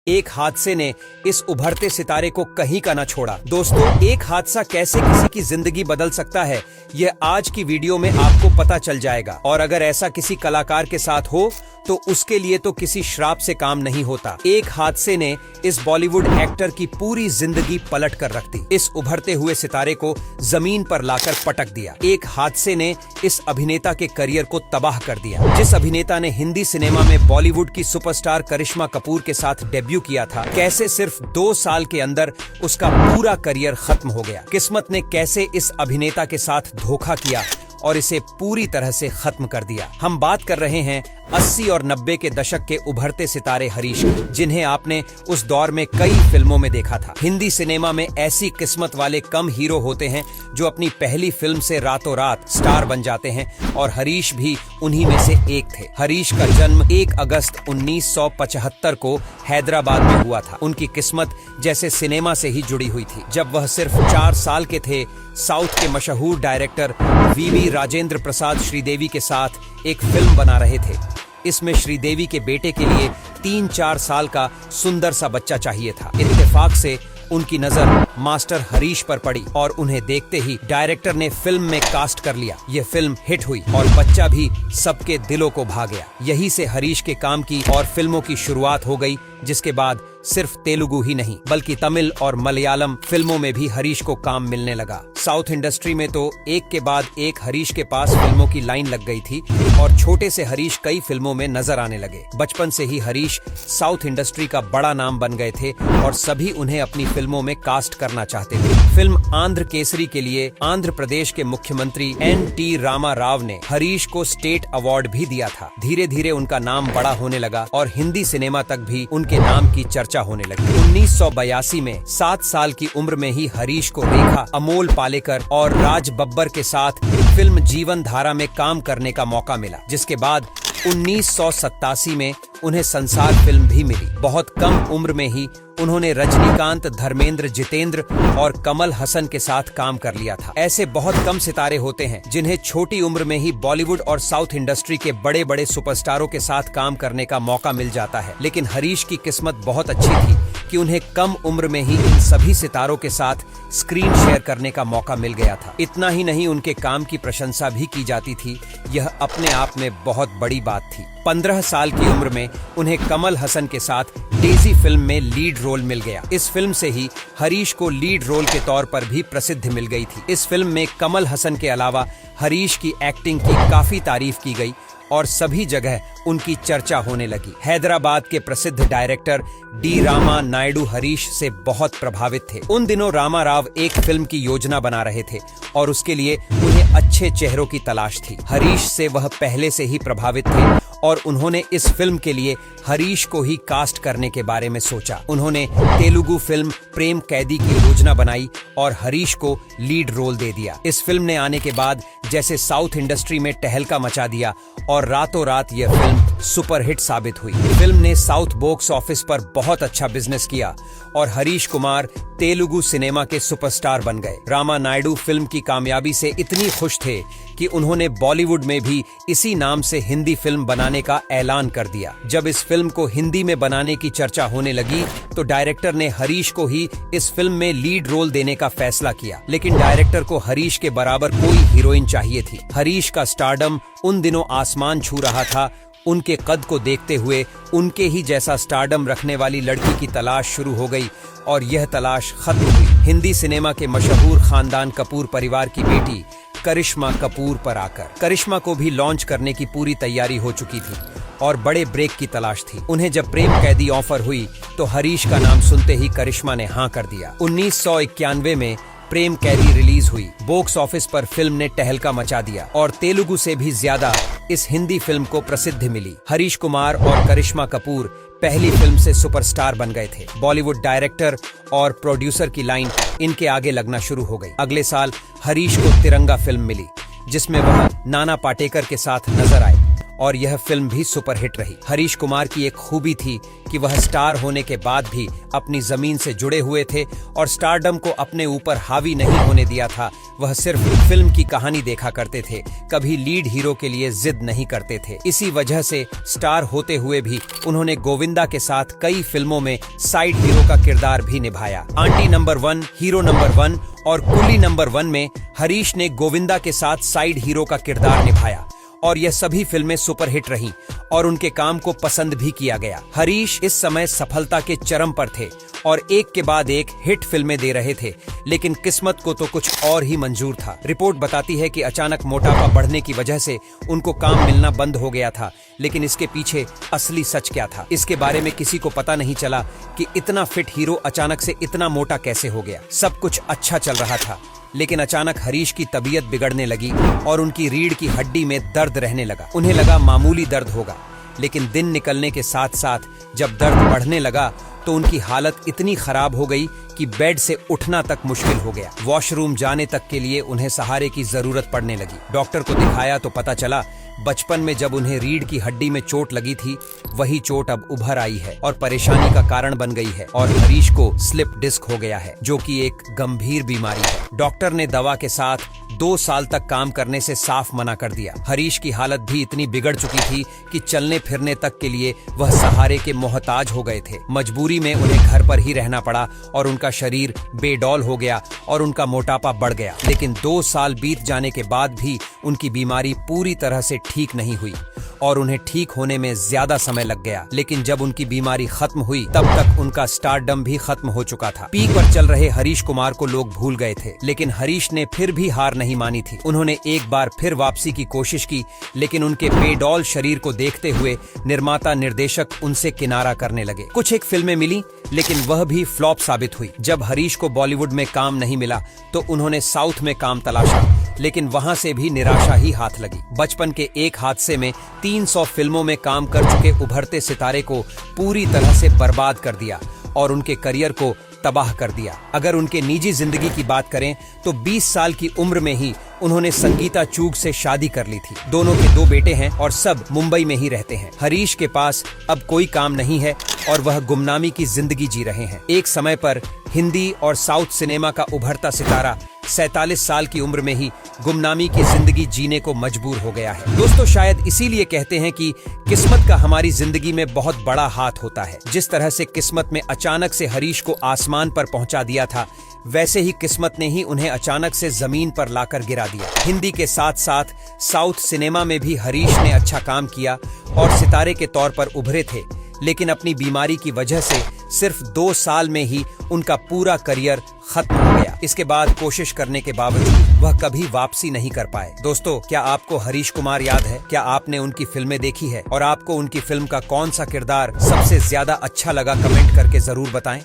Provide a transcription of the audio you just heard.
एक हादसे ने इस उभरते सितारे को कहीं का न छोड़ा। दोस्तों, एक हादसा कैसे किसी की जिंदगी बदल सकता है, यह आज की वीडियो में आपको पता चल जाएगा। और अगर ऐसा किसी कलाकार के साथ हो तो उसके लिए तो किसी श्राप से काम नहीं होता। एक हादसे ने इस बॉलीवुड एक्टर की पूरी जिंदगी पलट कर रख दी। इस उभरते हुए सितारे को जमीन पर लाकर पटक दिया। एक हादसे ने इस अभिनेता के करियर को तबाह कर दिया। जिस अभिनेता ने हिंदी सिनेमा में बॉलीवुड की सुपरस्टार करिश्मा कपूर के साथ डेब्यू किया था, कैसे सिर्फ 2 साल के अंदर उसका पूरा करियर खत्म हो गया। किस्मत ने कैसे इस अभिनेता के साथ धोखा किया और इसे पूरी तरह से खत्म कर दिया। हम बात कर रहे हैं 80 और 90 के दशक के उभरते सितारे हरीश, जिन्हें आपने उस दौर में कई फिल्मों में देखा था। हिंदी सिनेमा में ऐसी किस्मत वाले कम हीरो होते हैं जो अपनी पहली फिल्म से रातों रात स्टार बन जाते हैं, और हरीश भी उन्हीं में से एक थे। हरीश का जन्म 1 अगस्त 1975 को हैदराबाद में हुआ था। उनकी किस्मत जैसे सिनेमा से ही जुड़ी हुई थी। जब वह सिर्फ 4 साल के थे, साउथ के मशहूर डायरेक्टर वीवी राजेंद्र प्रसाद श्रीदेवी के साथ एक फिल्म बना रहे थे। इसमें श्रीदेवी के बेटे के लिए 3-4 साल का सुंदर सा बच्चा चाहिए था। इत्तेफाक से उनकी नजर मास्टर हरीश पर पड़ी और उन्हें देखते ही डायरेक्टर ने फिल्म में कास्ट कर लिया। यह फिल्म हिट हुई और बच्चा भी सबके दिलों को भा गया। यही से हरीश के काम की और फिल्मों की शुरुआत हो गई, जिसके बाद सिर्फ तेलुगु ही नहीं बल्कि तमिल और मलयालम फिल्मों में भी हरीश को काम मिलने लगा। साउथ इंडस्ट्री में तो एक के बाद एक हरीश के पास फिल्मों की लाइन लग गई थी और छोटे से हरीश कई फिल्मों में नजर आने लगे। बचपन से ही हरीश साउथ इंडस्ट्री का बड़ा नाम बन गए थे और सभी उन्हें अपनी फिल्मों में कास्ट करना चाहते थे। फिल्म आंध्र केसरी के लिए आंध्र प्रदेश के मुख्यमंत्री एन.टी. रामा राव ने हरीश को स्टेट अवार्ड भी दिया था। धीरे धीरे उनका नाम बड़ा होने लगा और हिंदी सिनेमा तक भी उनके नाम की चर्चा होने लगी। 1982 में 7 साल की उम्र में ही हरीश को रेखा, अमोल पालेकर और राज बब्बर के साथ फिल्म जीवन धारा में काम करने का मौका मिला, जिसके बाद 1987 में उन्हें संसार फिल्म भी मिली। बहुत कम उम्र में ही उन्होंने रजनीकांत, धर्मेंद्र, जितेंद्र और कमल हसन के साथ काम कर लिया था। ऐसे बहुत कम सितारे होते हैं जिन्हें छोटी उम्र में ही बॉलीवुड और साउथ इंडस्ट्री के बड़े बड़े सुपरस्टारों के साथ काम करने का मौका मिल जाता है। लेकिन हरीश की किस्मत बहुत अच्छी थी कि उन्हें कम उम्र में ही इन सभी सितारों के साथ स्क्रीन शेयर करने का मौका मिल गया था। इतना ही नहीं, उनके काम की प्रशंसा भी की जाती थी। यह अपने आप में बहुत बड़ी बात थी। 15 साल की उम्र में उन्हें कमल हसन के साथ डेजी फिल्म में लीड रोल मिल गया। इस फिल्म से ही हरीश को लीड रोल के तौर पर भी प्रसिद्धि मिल गई थी। इस फिल्म में कमल हसन के अलावा हरीश की एक्टिंग की काफी तारीफ की गई और सभी जगह उनकी चर्चा होने लगी। हैदराबाद के प्रसिद्ध डायरेक्टर डी रामा नायडू हरीश से बहुत प्रभावित थे। उन दिनों रामा राव एक फिल्म की योजना बना रहे थे और उसके लिए उन्हें अच्छे चेहरों की तलाश थी। हरीश से वह पहले से ही प्रभावित थे और उन्होंने इस फिल्म के लिए हरीश को ही कास्ट करने के बारे में सोचा। उन्होंने तेलुगु फिल्म प्रेम कैदी की योजना बनाई और हरीश को लीड रोल दे दिया। इस फिल्म ने आने के बाद जैसे साउथ इंडस्ट्री में टहलका मचा दिया और रातों रात यह फिल्म सुपरहिट साबित हुई। फिल्म ने साउथ बॉक्स ऑफिस पर बहुत अच्छा बिजनेस किया और हरीश कुमार तेलुगु सिनेमा के सुपरस्टार बन गए। रामा नायडू फिल्म की कामयाबी से इतनी खुश थे कि उन्होंने बॉलीवुड में भी इसी नाम से हिंदी फिल्म बनाने का ऐलान कर दिया। जब इस फिल्म को हिंदी में बनाने की चर्चा होने लगी तो डायरेक्टर ने हरीश को ही इस फिल्म में लीड रोल देने का फैसला किया। लेकिन डायरेक्टर को हरीश के बराबर कोई हीरोइन चाहिए थी। हरीश का स्टारडम उन दिनों आसमान छू रहा था। उनके कद को देखते हुए उनके ही जैसा स्टारडम रखने वाली लड़की की तलाश शुरू हो गई और यह तलाश खत्म हुई हिंदी सिनेमा के मशहूर खानदान कपूर परिवार की बेटी करिश्मा कपूर पर आकर। करिश्मा को भी लॉन्च करने की पूरी तैयारी हो चुकी थी और बड़े ब्रेक की तलाश थी। उन्हें जब प्रेम कैदी ऑफर हुई तो हरीश का नाम सुनते ही करिश्मा ने हाँ कर दिया। 1991 में प्रेम कैदी रिलीज हुई। बॉक्स ऑफिस पर फिल्म ने टहलका मचा दिया और तेलुगु से भी ज्यादा इस हिंदी फिल्म को प्रसिद्धि मिली। हरीश कुमार और करिश्मा कपूर पहली फिल्म से सुपरस्टार बन गए थे। बॉलीवुड डायरेक्टर और प्रोड्यूसर की लाइन इनके आगे लगना शुरू हो गई। अगले साल हरीश को तिरंगा फिल्म मिली, जिसमें वह नाना पाटेकर के साथ नजर आए और यह फिल्म भी सुपरहिट रही। हरीश कुमार की एक खूबी थी कि वह स्टार होने के बाद भी अपनी जमीन से जुड़े हुए थे और स्टारडम को अपने ऊपर हावी नहीं होने दिया था। वह सिर्फ फिल्म की कहानी देखा करते थे, कभी लीड हीरो के लिए जिद नहीं करते थे। इसी वजह से स्टार होते हुए भी उन्होंने गोविंदा के साथ कई फिल्मों में साइड हीरो का किरदार भी निभाया। आंटी नंबर 1, हीरो नंबर 1 और कुली नंबर 1 में हरीश ने गोविंदा के साथ साइड हीरो का किरदार निभाया और यह सभी फिल्में सुपरहिट रहीं और उनके काम को पसंद भी किया गया। हरीश इस समय सफलता के चरम पर थे और एक के बाद एक हिट फिल्में दे रहे थे, लेकिन किस्मत को तो कुछ और ही मंजूर था। रिपोर्ट बताती है कि अचानक मोटापा बढ़ने की वजह से उनको काम मिलना बंद हो गया था, लेकिन इसके पीछे असली सच क्या था, इसके बारे में किसी को पता नहीं चला कि इतना फिट हीरो अचानक से इतना मोटा कैसे हो गया। सब कुछ अच्छा चल रहा था, लेकिन अचानक हरीश की तबीयत बिगड़ने लगी और उनकी रीढ़ की हड्डी में दर्द रहने लगा। उन्हें लगा मामूली दर्द होगा, लेकिन दिन निकलने के साथ साथ जब दर्द बढ़ने लगा तो उनकी हालत इतनी खराब हो गई कि बेड से उठना तक मुश्किल हो गया। वॉशरूम जाने तक के लिए उन्हें सहारे की जरूरत पड़ने लगी। डॉक्टर को दिखाया तो पता चला बचपन में जब उन्हें रीढ़ की हड्डी में चोट लगी थी, वही चोट अब उभर आई है और परेशानी का कारण बन गई है और हरीश को स्लिप डिस्क हो गया है, जो कि एक गंभीर बीमारी है। डॉक्टर ने दवा के साथ 2 साल तक काम करने से साफ मना कर दिया। हरीश की हालत भी इतनी बिगड़ चुकी थी कि चलने फिरने तक के लिए वह सहारे के मोहताज हो गए थे। मजबूरी में उन्हें घर पर ही रहना पड़ा और उनका शरीर बेडौल हो गया और उनका मोटापा बढ़ गया। लेकिन 2 साल बीत जाने के बाद भी उनकी बीमारी पूरी तरह से ठीक नहीं हुई और उन्हें ठीक होने में ज्यादा समय लग गया। लेकिन जब उनकी बीमारी खत्म हुई तब तक उनका स्टारडम भी खत्म हो चुका था। पीक पर चल रहे हरीश कुमार को लोग भूल गए थे, लेकिन हरीश ने फिर भी हार नहीं मानी थी। उन्होंने एक बार फिर वापसी की कोशिश की, लेकिन उनके बेडौल शरीर को देखते हुए निर्माता निर्देशक उनसे किनारा करने लगे। कुछ एक फिल्में मिली, लेकिन वह भी फ्लॉप साबित हुई। जब हरीश को बॉलीवुड में काम नहीं मिला तो उन्होंने साउथ में काम तलाशा, लेकिन वहां से भी निराशा ही हाथ लगी। बचपन के एक हादसे में 300 फिल्मों में काम कर चुके उभरते सितारे को पूरी तरह से बर्बाद कर दिया और उनके करियर को तबाह कर दिया। अगर उनके निजी जिंदगी की बात करें तो 20 साल की उम्र में ही उन्होंने संगीता चूग से शादी कर ली थी। दोनों के 2 बेटे हैं और सब मुंबई में ही रहते हैं। हरीश के पास अब कोई काम नहीं है और वह गुमनामी की जिंदगी जी रहे हैं। एक समय पर हिंदी और साउथ सिनेमा का उभरता सितारा 47 साल की उम्र में ही गुमनामी की जिंदगी जीने को मजबूर हो गया है। दोस्तों, शायद इसीलिए कहते हैं कि किस्मत का हमारी जिंदगी में बहुत बड़ा हाथ होता है। जिस तरह से किस्मत में अचानक से हरीश को आसमान पर पहुंचा दिया था, वैसे ही किस्मत ने ही उन्हें अचानक से जमीन पर लाकर गिरा दिया। हिंदी के साथ साथ साउथ सिनेमा में भी हरीश ने अच्छा काम किया और सितारे के तौर पर उभरे थे, लेकिन अपनी बीमारी की वजह से सिर्फ 2 साल में ही उनका पूरा करियर खत्म हो गया। इसके बाद कोशिश करने के बावजूद वह कभी वापसी नहीं कर पाए। दोस्तों, क्या आपको हरीश कुमार याद है? क्या आपने उनकी फिल्में देखी है और आपको उनकी फिल्म का कौन सा किरदार सबसे ज्यादा अच्छा लगा? कमेंट करके जरूर बताएं।